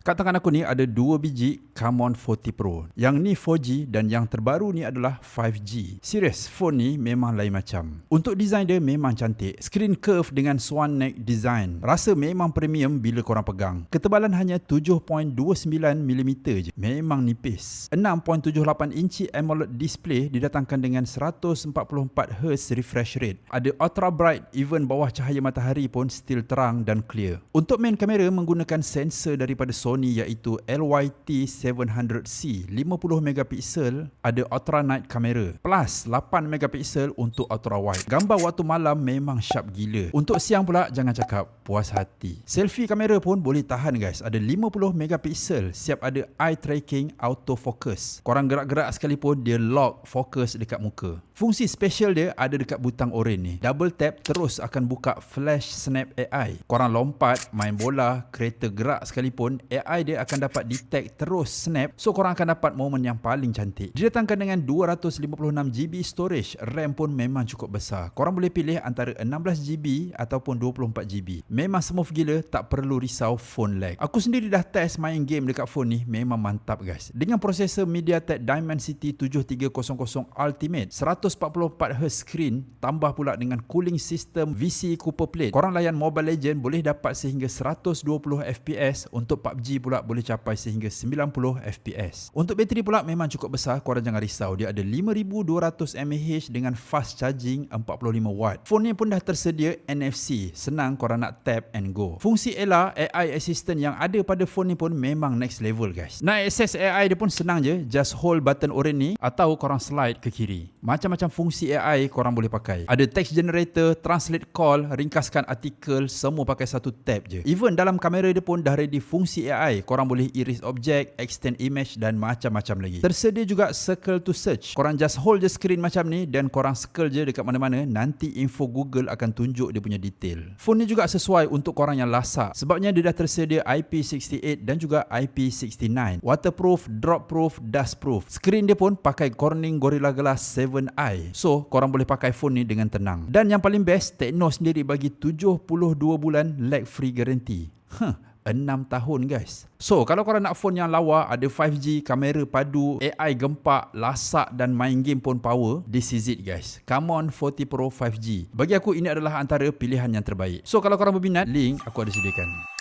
Kat tangan aku ni ada dua biji Camon 40 Pro. Yang ni 4G dan yang terbaru ni adalah 5G. Serius, phone ni memang lain macam. Untuk design dia memang cantik. Screen curve dengan swan neck design. Rasa memang premium bila korang pegang. Ketebalan hanya 7.29mm je. Memang nipis. 6.78 inci AMOLED display didatangkan dengan 144Hz refresh rate. Ada ultra bright, even bawah cahaya matahari pun still terang dan clear. Untuk main kamera menggunakan sensor daripada Sony iaitu LYT700C 50MP, ada ultra night kamera plus 8MP untuk ultra wide. Gambar waktu malam memang sharp gila. Untuk siang pula jangan cakap, puas hati. Selfie kamera pun boleh tahan guys. Ada 50MP, siap ada eye tracking, auto focus. Korang gerak-gerak sekalipun dia lock fokus dekat muka. Fungsi special dia ada dekat butang oren ni. Double tap terus akan buka flash snap AI. Korang lompat, main bola, kereta gerak sekalipun, AI dia akan dapat detect terus snap, so korang akan dapat momen yang paling cantik. Didatangkan dengan 256GB storage, RAM pun memang cukup besar. Korang boleh pilih antara 16GB ataupun 24GB. Memang smooth gila, tak perlu risau phone lag. Aku sendiri dah test main game dekat phone ni, memang mantap guys. Dengan prosesor MediaTek Dimensity 7300 Ultimate, 144Hz screen, tambah pula dengan cooling system VC Cooper Plate. Korang layan Mobile Legends boleh dapat sehingga 120fps, untuk PUBG pula boleh capai sehingga 90fps. Untuk bateri pula memang cukup besar, korang jangan risau. Dia ada 5200mAh dengan fast charging 45W. Phone ni pun dah tersedia NFC, senang korang nak tap and go. Fungsi Ella, AI assistant yang ada pada phone ni pun memang next level guys. Nak access AI dia pun senang je, just hold button oren ni atau korang slide ke kiri. Macam-macam fungsi AI korang boleh pakai. Ada text generator, translate call, ringkaskan artikel, semua pakai satu tap je. Even dalam kamera dia pun dah ready fungsi AI. Korang boleh iris objek, extend image dan macam-macam lagi. Tersedia juga circle to search. Korang just hold je screen macam ni dan korang circle je dekat mana-mana, nanti info Google akan tunjuk dia punya detail. Phone ni juga sesuai untuk korang yang lasak sebabnya dia dah tersedia IP68 dan juga IP69. Waterproof, drop proof, dust proof. Screen dia pun pakai Corning Gorilla Glass 7i. So, korang boleh pakai phone ni dengan tenang. Dan yang paling best, Tecno sendiri bagi 72 bulan lag free guarantee. 6 tahun guys. So kalau korang nak phone yang lawa, ada 5G, kamera padu, AI gempak, lasak dan main game pun power, this is it guys. Camon 40 Pro 5G. Bagi aku ini adalah antara pilihan yang terbaik. So kalau korang berminat, link aku ada sediakan.